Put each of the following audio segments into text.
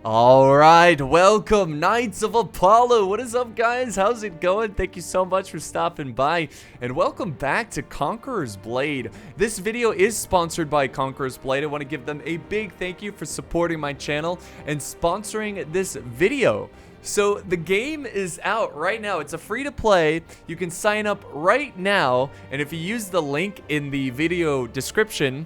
Alright, welcome Knights of Apollo. What is up, guys? How's it going? Thank you so much for stopping by, and welcome back to Conqueror's Blade. This video is sponsored by Conqueror's Blade. I want to give them a big thank you for supporting my channel and sponsoring this video. So the game is out right now. It's a free to play. You can sign up right now, and if you use the link in the video description,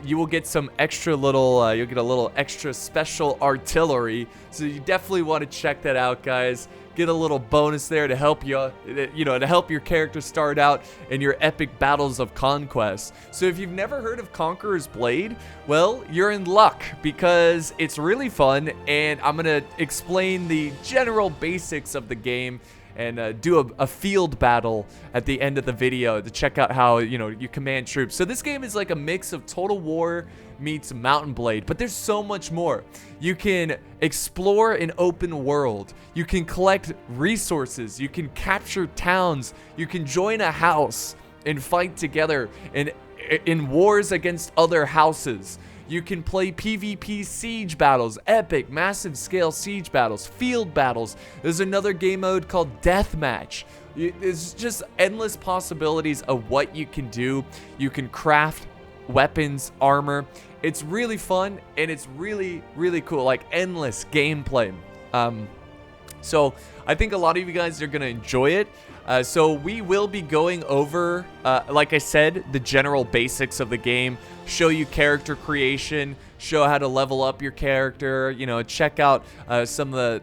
you will get some extra little, you'll get a little extra special artillery. So you definitely want to check that out, guys. Get a little bonus there to help you, to help your character start out in your epic battles of conquest. So if you've never heard of Conqueror's Blade, well, you're in luck because it's really fun, and I'm gonna explain the general basics of the game and do a field battle at the end of the video to check out how, you command troops. So this game is like a mix of Total War meets Mountain Blade, but there's so much more. You can explore an open world. You can collect resources. You can capture towns. You can join a house and fight together in wars against other houses. You can play PvP siege battles, epic, massive scale siege battles, field battles. There's another game mode called Deathmatch. There's just endless possibilities of what you can do. You can craft weapons, armor. It's really fun, and it's really, really cool, like endless gameplay. So I think a lot of you guys are going to enjoy it. So we will be going over, like I said, the general basics of the game, show you character creation, show how to level up your character, check out some of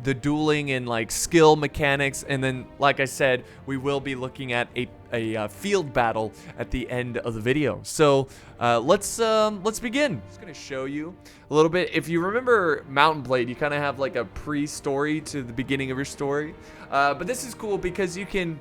the dueling and like skill mechanics, and then, like I said, we will be looking at a field battle at the end of the video. So let's begin. I'm just gonna show you a little bit. If you remember Mountain Blade, you kind of have like a pre-story to the beginning of your story, but this is cool because you can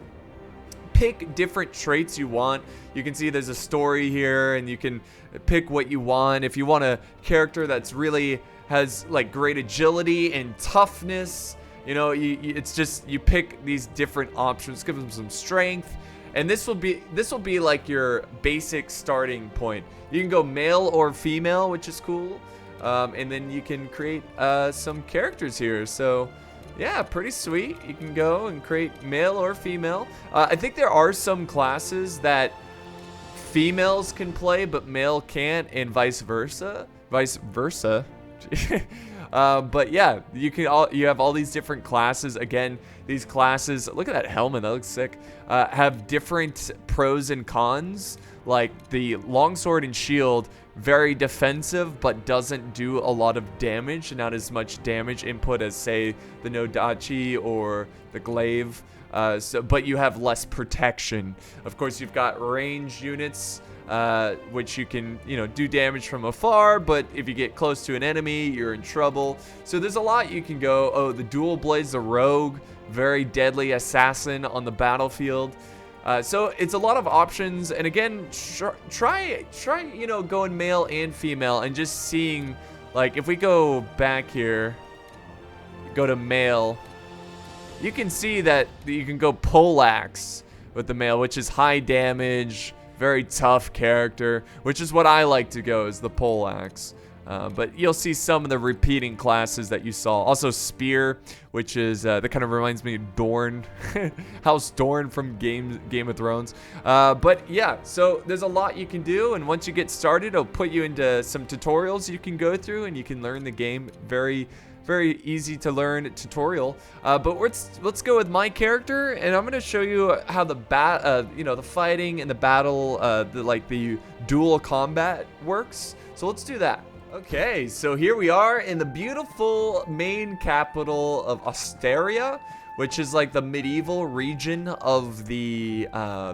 pick different traits you want. You can see there's a story here, and you can pick what you want. If you want a character that's really has like great agility and toughness, it's just you pick these different options, give them some strength, and this will be like your basic starting point. You can go male or female, which is cool, and then you can create some characters here. So yeah, pretty sweet. You can go and create male or female. I think there are some classes that females can play but male can't, and vice versa. But yeah, you have all these different classes. Again, these classes, look at that helmet, that looks sick, have different pros and cons. Like the longsword and shield, very defensive but doesn't do a lot of damage, not as much damage input as say the Nodachi or the glaive, but you have less protection. Of course, you've got range units, which you can do damage from afar, but if you get close to an enemy, you're in trouble. So there's a lot you can go. Oh, the dual blades, the rogue, very deadly assassin on the battlefield. So it's a lot of options, and again, try going male and female and just seeing, like, if we go back here, go to male, you can see that you can go poleaxe with the male, which is high damage, very tough character, which is what I like to go, is the poleaxe. But you'll see some of the repeating classes that you saw. Also Spear, which is, that kind of reminds me of Dorn, House Dorn from Game of Thrones. But yeah, so there's a lot you can do, and once you get started, it'll put you into some tutorials you can go through, and you can learn the game. Very, very easy to learn tutorial. But let's go with my character, and I'm gonna show you how the the fighting and the battle, the dual combat works. So let's do that. Okay, so here we are in the beautiful main capital of Osteria, which is like the medieval region of the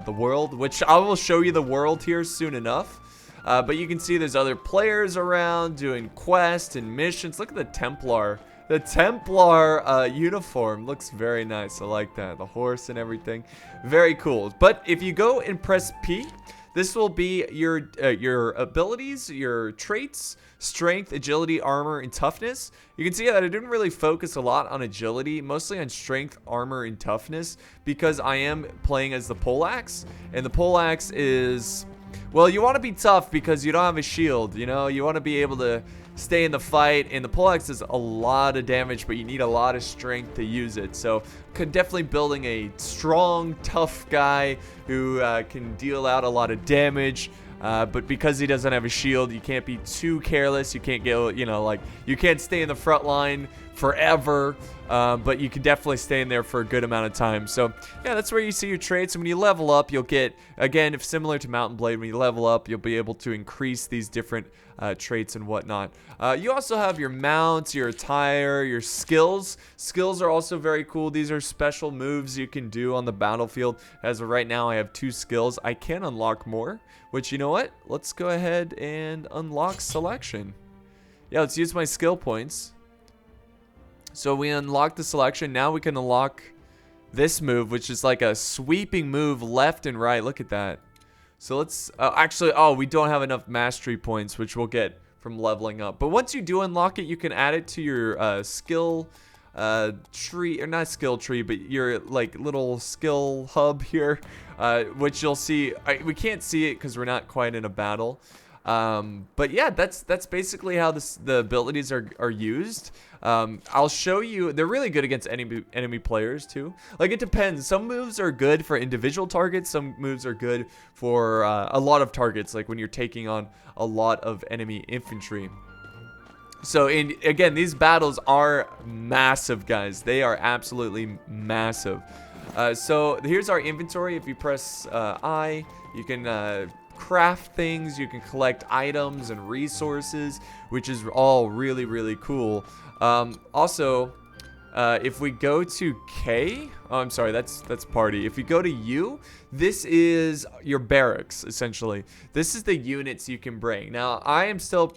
world, which I will show you the world here soon enough. But you can see there's other players around doing quests and missions. Look at the Templar. The Templar uniform looks very nice. I like that. The horse and everything. Very cool. But if you go and press P, this will be your abilities, your traits, strength, agility, armor, and toughness. You can see that I didn't really focus a lot on agility, mostly on strength, armor, and toughness, because I am playing as the poleaxe, and the poleaxe is Well, you want to be tough because you don't have a shield, you know? You want to be able to stay in the fight, and the poleaxe does a lot of damage, but you need a lot of strength to use it. So definitely building a strong, tough guy who can deal out a lot of damage. But because he doesn't have a shield, you can't be too careless. You can't get, you know, like, you can't stay in the front line forever. But you can definitely stay in there for a good amount of time. So, yeah, that's where you see your traits. And when you level up, you'll get, again, if similar to Mountain Blade, when you level up, you'll be able to increase these different traits and whatnot. You also have your mounts, your attire, your skills. Skills are also very cool. These are special moves you can do on the battlefield. As of right now, I have 2 skills. I can unlock more, which, you know what? Let's go ahead and unlock selection. Yeah, let's use my skill points. So we unlock the selection. Now we can unlock this move, which is like a sweeping move left and right. Look at that. So let's actually, oh, we don't have enough mastery points, which we'll get from leveling up. But once you do unlock it, you can add it to your skill tree, or not skill tree, but your like little skill hub here, which you'll see. We can't see it because we're not quite in a battle. But yeah, that's basically how the abilities are used. I'll show you. They're really good against enemy players too. Like, it depends. Some moves are good for individual targets. Some moves are good for a lot of targets, like when you're taking on a lot of enemy infantry. So, again, these battles are massive, guys. They are absolutely massive. So here's our inventory. If you press I, you can craft things, you can collect items and resources, which is all really, really cool. Also, if we go to K, oh, I'm sorry, that's party. If you go to U, this is your barracks, essentially. This is the units you can bring. Now, I am still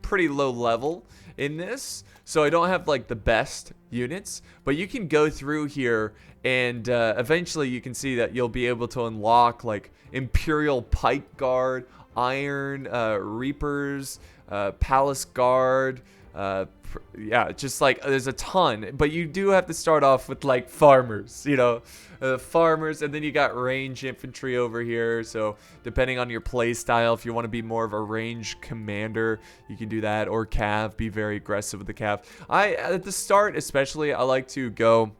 pretty low level in this, so I don't have like the best units, but you can go through here and eventually you can see that you'll be able to unlock like Imperial Pike Guard, Iron Reapers, Palace Guard, yeah, just like there's a ton, but you do have to start off with like farmers, you know, farmers, and then you got range infantry over here. So depending on your play style, if you want to be more of a range commander, you can do that, or cav, be very aggressive with the cav. At the start especially, I like to go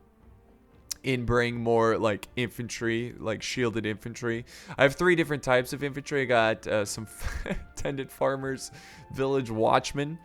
and bring more like infantry, like shielded infantry. I have 3 different types of infantry. I got some tended farmers, village watchmen,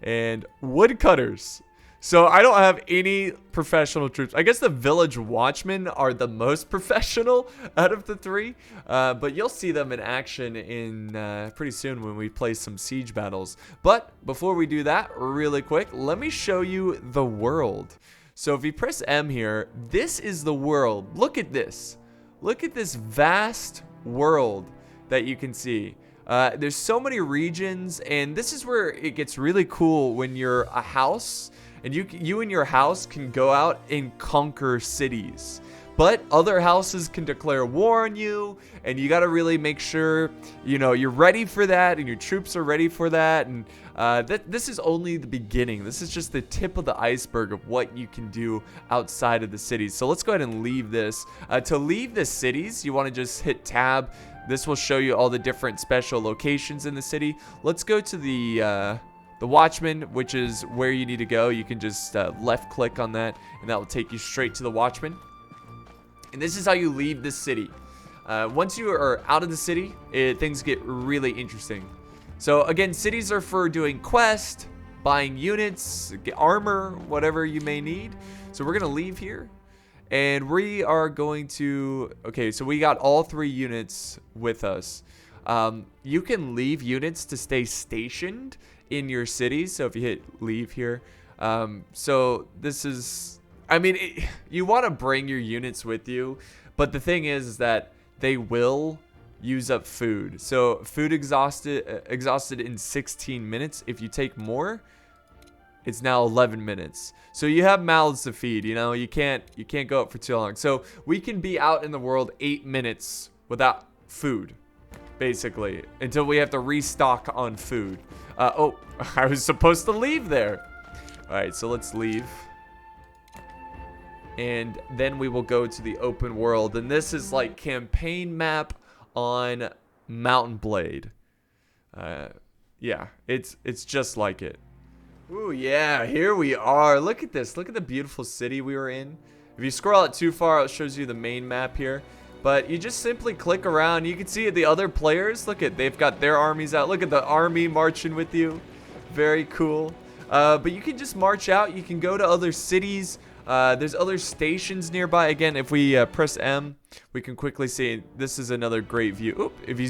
and woodcutters. So I don't have any professional troops. I guess the village watchmen are the most professional out of the 3, but you'll see them in action in pretty soon when we play some siege battles. But before we do that, really quick, let me show you the world. So if you press M here, this is the world. Look at this. Look at this vast world that you can see. There's so many regions, and this is where it gets really cool when you're a house, and you and your house can go out and conquer cities. But other houses can declare war on you, and you got to really make sure, you know, you're ready for that, and your troops are ready for that. And this is only the beginning. This is just the tip of the iceberg of what you can do outside of the cities. So let's go ahead and leave this. To leave the cities, you want to just hit tab. This will show you all the different special locations in the city. Let's go to the Watchman, which is where you need to go. You can just left click on that, and that will take you straight to the Watchman. And this is how you leave the city. Once you are out of the city, things get really interesting. So again, cities are for doing quest, buying units, armor, whatever you may need. So we're gonna leave here, and we are going to, okay, so we got all 3 units with us. You can leave units to stay stationed in your city. So if you hit leave here, so this is, I mean, you want to bring your units with you, but the thing is that they will use up food. So food exhausted in 16 minutes. If you take more, it's now 11 minutes. So you have mouths to feed, you know, you can't go up for too long. So we can be out in the world 8 minutes without food, basically, until we have to restock on food. Oh, I was supposed to leave there. All right, so let's leave. And then we will go to the open world. And this is like campaign map on mountain blade. Yeah, it's just like it. Ooh, yeah, here we are. Look at this. Look at the beautiful city we were in. If you scroll out too far, it shows you the main map here. But you just simply click around. You can see the other players. Look at, they've got their armies out. Look at the army marching with you. Very cool. But you can just march out. You can go to other cities. There's other stations nearby. Again, if we press M, we can quickly see. This is another great view. Oop, if you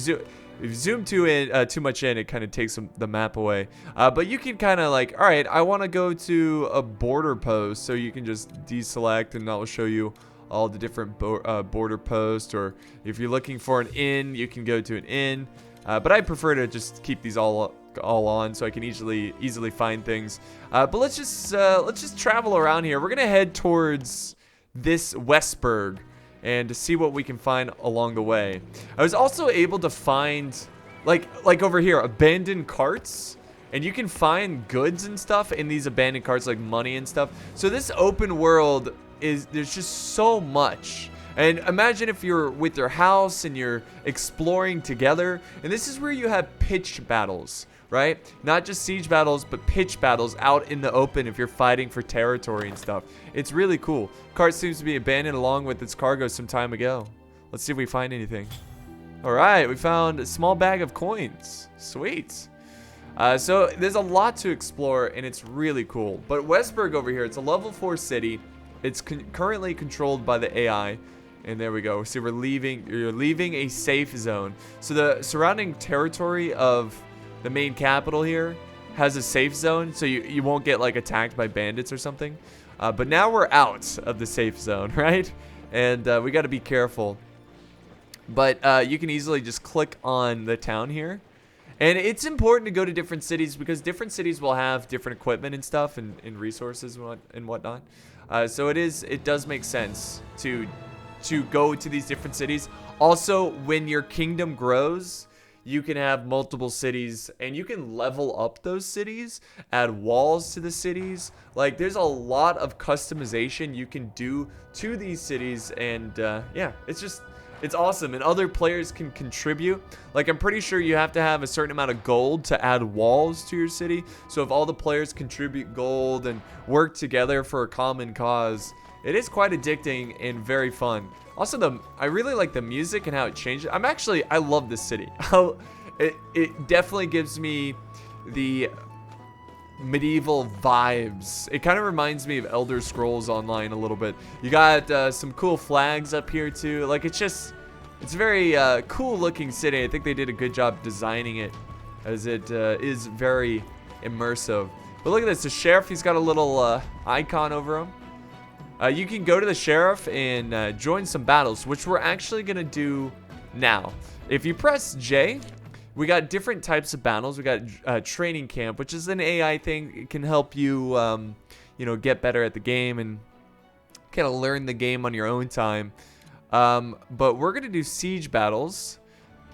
zoom too much in, it kind of takes the map away. But you can kind of like, all right, I want to go to a border post, so you can just deselect, and that will show you all the different border posts. Or if you're looking for an inn, you can go to an inn. But I prefer to just keep these all on, so I can easily find things. But let's just travel around here. We're gonna head towards this Westburg and to see what we can find along the way. I was also able to find, like over here, abandoned carts, and you can find goods and stuff in these abandoned carts, like money and stuff. So this open world there's just so much. And imagine if you're with your house and you're exploring together, and this is where you have pitched battles, right? Not just siege battles, but pitch battles out in the open if you're fighting for territory and stuff. It's really cool. Cart seems to be abandoned along with its cargo some time ago. Let's see if we find anything. All right, we found a small bag of coins. Sweet. So there's a lot to explore, and it's really cool. But Westburg over here, it's a level 4 city. It's currently controlled by the AI. And there we go. See, you're leaving a safe zone. So the surrounding territory of the main capital here has a safe zone, so you won't get like attacked by bandits or something. But now we're out of the safe zone, right? And we got to be careful. But you can easily just click on the town here. And it's important to go to different cities because different cities will have different equipment and stuff and resources and whatnot. So it does make sense to go to these different cities. Also, when your kingdom grows, you can have multiple cities and you can level up those cities, add walls to the cities. Like, there's a lot of customization you can do to these cities, and yeah, it's awesome. And other players can contribute. Like, I'm pretty sure you have to have a certain amount of gold to add walls to your city. So if all the players contribute gold and work together for a common cause, it is quite addicting and very fun. Also, I really like the music and how it changes. I love this city. It definitely gives me the medieval vibes. It kind of reminds me of Elder Scrolls Online a little bit. You got some cool flags up here too. Like, it's a very cool looking city. I think they did a good job designing it, as it is very immersive. But look at this, the sheriff, he's got a little icon over him. You can go to the sheriff and join some battles, which we're actually gonna do now. If you press J, we got different types of battles. We got training camp, which is an AI thing. It can help you, you know, get better at the game and kind of learn the game on your own time. But we're gonna do siege battles.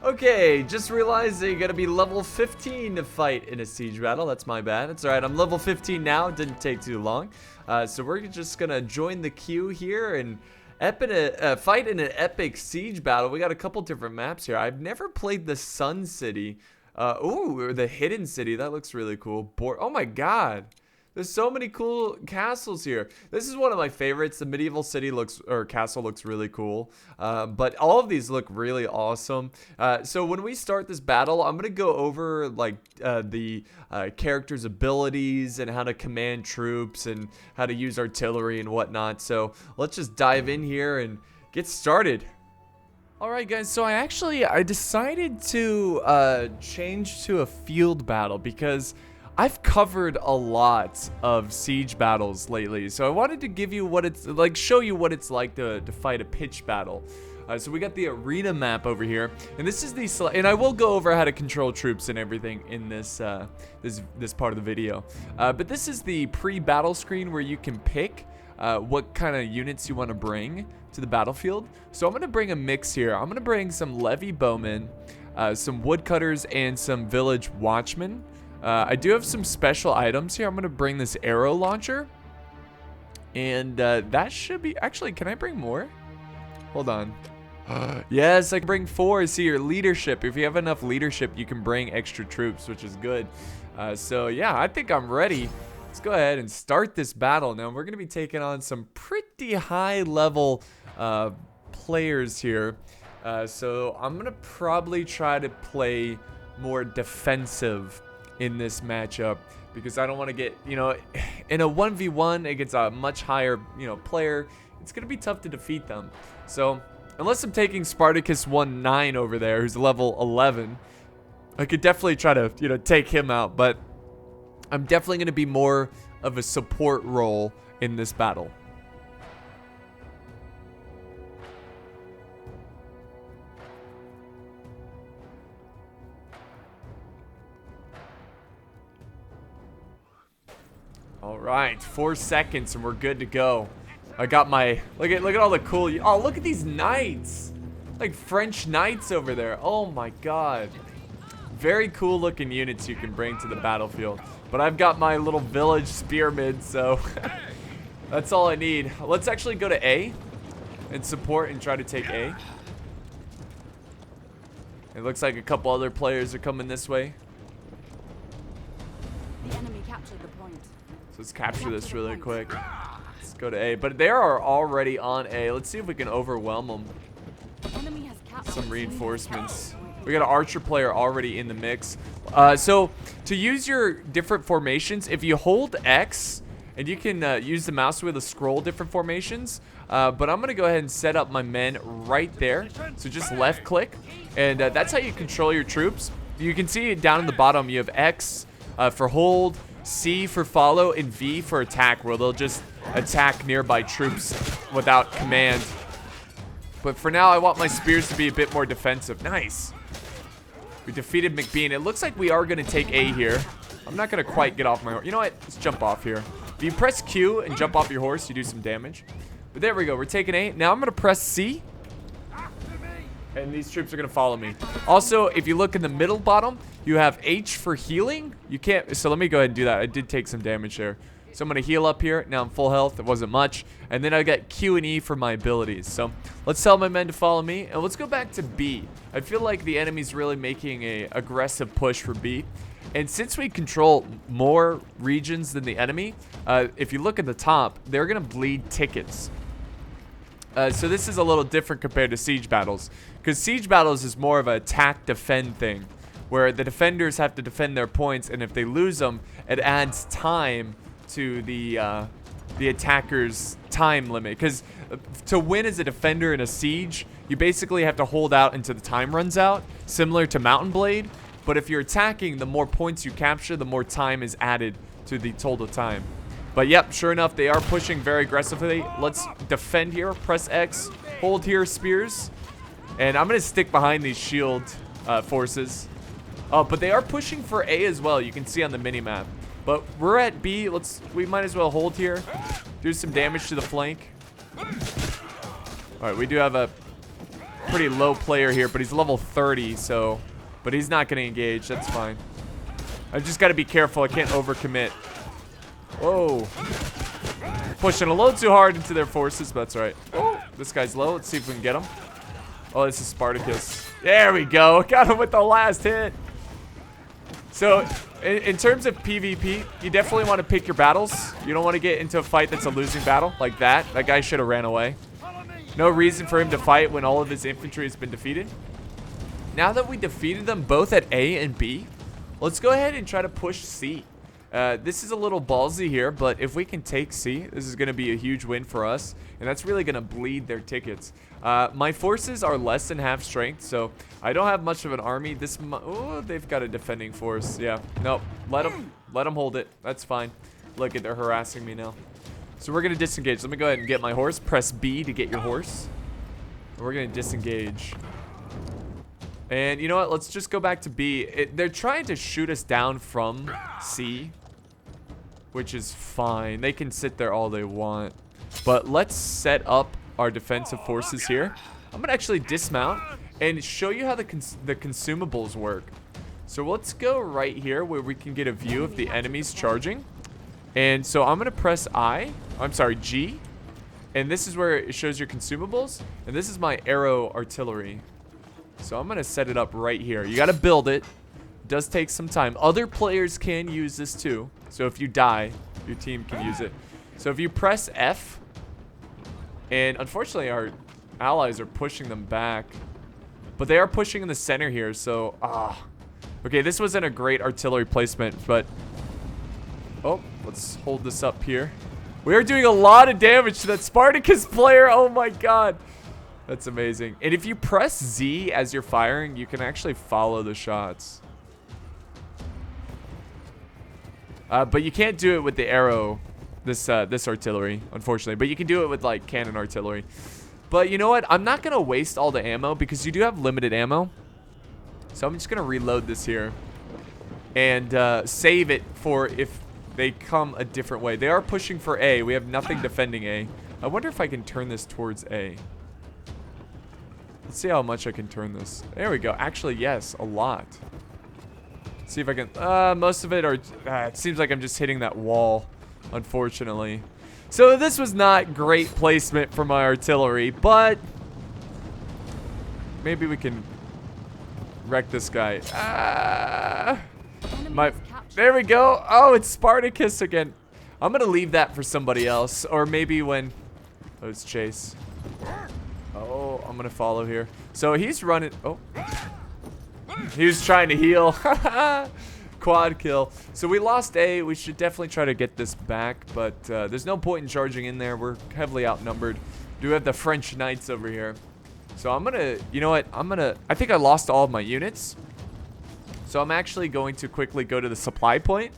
Okay, just realized that you gotta be level 15 to fight in a siege battle. That's my bad. It's alright, I'm level 15 now. It didn't take too long. So we're just gonna join the queue here and fight in an epic siege battle. We got a couple different maps here. I've never played the Sun City. Ooh, or the Hidden City. That looks really cool. Oh my god. There's so many cool castles here. This is one of my favorites. The medieval city castle looks really cool. But all of these look really awesome. So when we start this battle, I'm gonna go over like the characters' abilities and how to command troops and how to use artillery and whatnot. So let's just dive in here and get started. Alright guys, so I decided to change to a field battle because I've covered a lot of siege battles lately, so I wanted to give you show you what it's like to fight a pitch battle. So we got the arena map over here, and this is and I will go over how to control troops and everything in this this part of the video. But this is the pre-battle screen where you can pick what kind of units you want to bring to the battlefield. So I'm gonna bring a mix here. I'm gonna bring some levy bowmen, some woodcutters, and some village watchmen. I do have some special items here. I'm going to bring this arrow launcher. And that should be... Actually, can I bring more? Hold on. Yes, I can bring 4. See your leadership. If you have enough leadership, you can bring extra troops, which is good. So yeah, I think I'm ready. Let's go ahead and start this battle. Now we're going to be taking on some pretty high level players here. So I'm going to probably try to play more defensive in this matchup because I don't want to get, you know, in a 1v1 against a much higher, you know, player, it's going to be tough to defeat them. So unless I'm taking Spartacus 1-9 over there, who's level 11, I could definitely try to, you know, take him out, but I'm definitely going to be more of a support role in this battle. All right, 4 seconds and we're good to go. I got my, look at all the cool, oh, look at these knights. Like French knights over there. Oh my God. Very cool looking units you can bring to the battlefield. But I've got my little village spearmen, so that's all I need. Let's actually go to A and support and try to take A. It looks like a couple other players are coming this way. The enemy captured the point. So let's capture this really quick. Let's go to A. But they are already on A. Let's see if we can overwhelm them. Enemy has captured Some reinforcements. We got an archer player already in the mix. So to use your different formations, if you hold X, and you can use the mouse wheel to scroll different formations, but I'm going to go ahead and set up my men right there. So just left click, and that's how you control your troops. You can see down in the bottom, you have X for hold, C for follow, and V for attack, where they'll just attack nearby troops without command. But for now, I want my spears to be a bit more defensive. Nice. We defeated McBean. It looks like we are going to take A here. I'm not going to quite get off my horse. You know what? Let's jump off here. If you press Q and jump off your horse, you do some damage. But there we go. We're taking A. Now I'm going to press C. And these troops are going to follow me. Also, if you look in the middle bottom, you have H for healing. You can't. So let me go ahead and do that. I did take some damage there. So I'm going to heal up here. Now I'm full health. It wasn't much. And then I got Q and E for my abilities. So let's tell my men to follow me. And let's go back to B. I feel like the enemy's really making a aggressive push for B. And since we control more regions than the enemy, if you look at the top, they're going to bleed tickets. So this is a little different compared to siege battles. Because siege battles is more of an attack-defend thing. Where the defenders have to defend their points. And if they lose them, it adds time to the attacker's time limit. Because to win as a defender in a siege, you basically have to hold out until the time runs out, similar to Mountain Blade. But if you're attacking, the more points you capture, the more time is added to the total time. But yep, sure enough, they are pushing very aggressively. Let's defend here, press X, hold here, spears. And I'm going to stick behind these shield forces. Oh, but they are pushing for A as well, you can see on the minimap. But we're at B. We might as well hold here. Do some damage to the flank. Alright, we do have a pretty low player here, but he's level 30, so. But he's not going to engage. That's fine. I just got to be careful. I can't overcommit. Whoa. Pushing a little too hard into their forces, but that's alright. Oh, this guy's low. Let's see if we can get him. Oh, this is Spartacus. There we go. Got him with the last hit. So, in terms of PvP, you definitely want to pick your battles. You don't want to get into a fight that's a losing battle like that. That guy should have ran away. No reason for him to fight when all of his infantry has been defeated. Now that we defeated them both at A and B, let's go ahead and try to push C. This is a little ballsy here, but if we can take C, this is going to be a huge win for us. And that's really going to bleed their tickets. My forces are less than half strength, so I don't have much of an army. Oh, they've got a defending force. Yeah, nope. Let them hold it. That's fine. Look at, they're harassing me now. So we're going to disengage. Let me go ahead and get my horse. Press B to get your horse. We're going to disengage. And you know what? Let's just go back to B. They're trying to shoot us down from C, which is fine. They can sit there all they want. But let's set up our defensive forces here. I'm going to actually dismount and show you how the consumables work. So let's go right here where we can get a view of the enemies charging. And so I'm going to press G. And this is where it shows your consumables. And this is my arrow artillery. So I'm going to set it up right here. You got to build it. It does take some time. Other players can use this too. So if you die, your team can use it. So if you press F, and unfortunately our allies are pushing them back. But they are pushing in the center here, so okay, this wasn't a great artillery placement, but oh, let's hold this up here. We are doing a lot of damage to that Spartacus player. Oh my god. That's amazing. And if you press Z as you're firing, you can actually follow the shots. But you can't do it with the arrow, this artillery, unfortunately. But you can do it with like cannon artillery. But you know what? I'm not going to waste all the ammo because you do have limited ammo. So I'm just going to reload this here. And save it for if they come a different way. They are pushing for A. We have nothing defending A. I wonder if I can turn this towards A. Let's see how much I can turn this. There we go. Actually, yes, a lot. Let's see if I can... most of it are... it seems like I'm just hitting that wall, unfortunately. So this was not great placement for my artillery, but... maybe we can wreck this guy. There we go. Oh, it's Spartacus again. I'm going to leave that for somebody else. Or maybe when... oh, it's Chase. Oh, I'm going to follow here. So he's running... oh. He was trying to heal. Quad kill. So we lost A. We should definitely try to get this back. But there's no point in charging in there. We're heavily outnumbered. Do have the French Knights over here. So I'm going to... you know what? I think I lost all of my units. So I'm actually going to quickly go to the supply point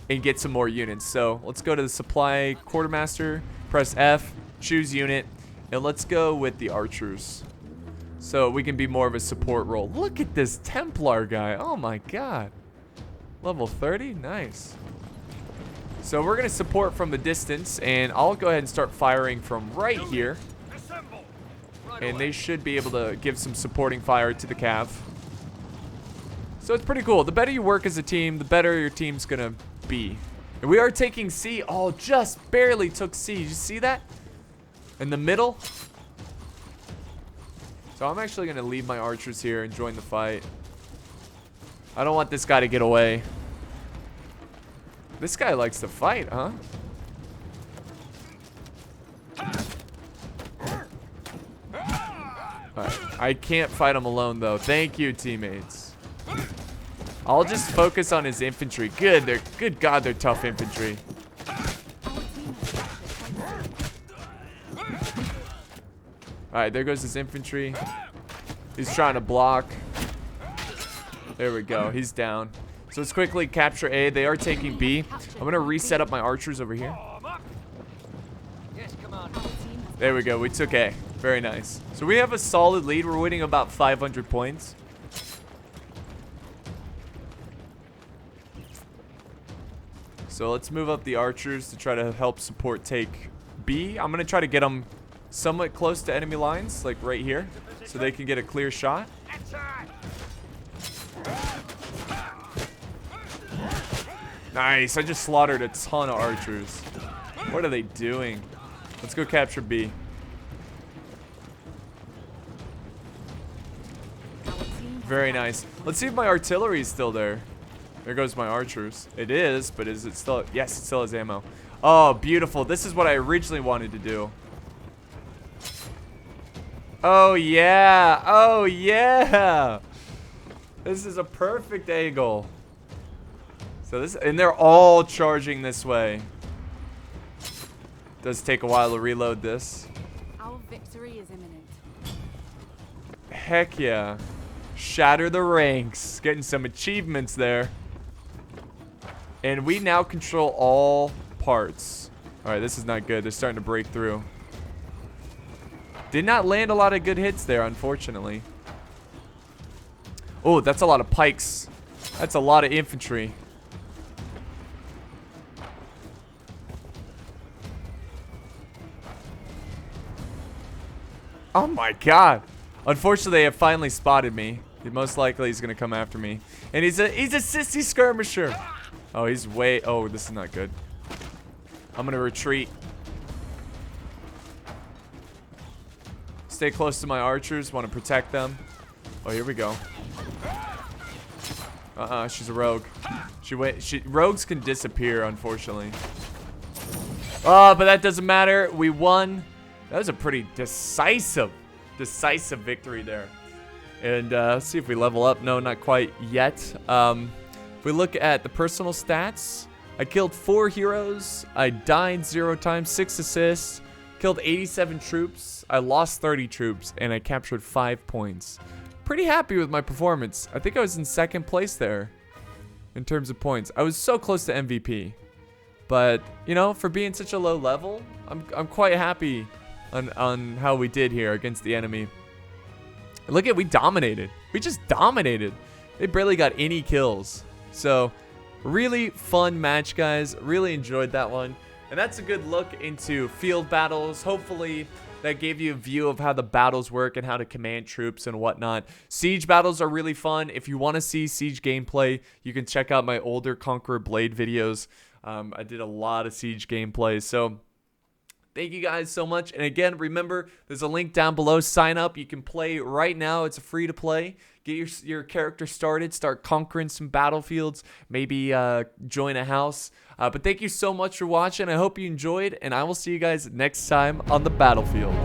and get some more units. So let's go to the supply quartermaster. Press F. Choose unit. And let's go with the archers. So we can be more of a support role. Look at this Templar guy. Oh my god. Level 30? Nice. So we're going to support from the distance. And I'll go ahead and start firing from right here. And they should be able to give some supporting fire to the cav. So it's pretty cool. The better you work as a team, the better your team's going to be. And we are taking C. Oh, just barely took C. Did you see that? In the middle. So I'm actually going to leave my archers here and join the fight. I don't want this guy to get away. This guy likes to fight, huh? Alright. I can't fight him alone, though. Thank you, teammates. I'll just focus on his infantry. Good God, they're tough infantry. Alright, there goes his infantry. He's trying to block. There we go. He's down. So let's quickly capture A. They are taking B. I'm going to reset up my archers over here. There we go. We took A. Very nice. So we have a solid lead. We're winning about 500 points. So let's move up the archers to try to help support take B. I'm going to try to get them somewhat close to enemy lines, like right here, so they can get a clear shot. Nice. I just slaughtered a ton of archers. What are they doing? Let's go capture B. Very nice. Let's see if my artillery is still there. There goes my archers. It is, but is it still... yes, it still has ammo. Oh, beautiful. This is what I originally wanted to do. Oh, yeah. Oh, yeah. This is a perfect angle. So this... and they're all charging this way. Does take a while to reload this. Our victory is imminent. Heck yeah. Shatter the ranks. Getting some achievements there. And we now control all parts. Alright, this is not good. They're starting to break through. Did not land a lot of good hits there, unfortunately. Oh, that's a lot of pikes. That's a lot of infantry. Oh my god. Unfortunately, they have finally spotted me. Most likely he's going to come after me. And he's a sissy skirmisher. Oh, he's way... oh, this is not good. I'm going to retreat. stay close to my archers. Want to protect them. Oh, here we go. She's a rogue. Rogues can disappear, unfortunately. Oh, but that doesn't matter. We won. That was a pretty decisive victory there. And let's see if we level up. No, not quite yet. If we look at the personal stats, I killed 4 heroes. I died 0 times, 6 assists. Killed 87 troops. I lost 30 troops, and I captured 5 points. Pretty happy with my performance. I think I was in 2nd place there in terms of points. I was so close to MVP. But, you know, for being such a low level, I'm quite happy on how we did here against the enemy. Look at, we dominated. We just dominated. They barely got any kills. So, really fun match, guys. Really enjoyed that one. And that's a good look into field battles. Hopefully, that gave you a view of how the battles work and how to command troops and whatnot. Siege battles are really fun. If you want to see Siege gameplay, you can check out my older Conqueror Blade videos. I did a lot of Siege gameplay. So, thank you guys so much. And again, remember, there's a link down below. Sign up. You can play right now. It's free to play. Get your character started. Start conquering some battlefields. Maybe join a house. But thank you so much for watching. I hope you enjoyed. And I will see you guys next time on the battlefield.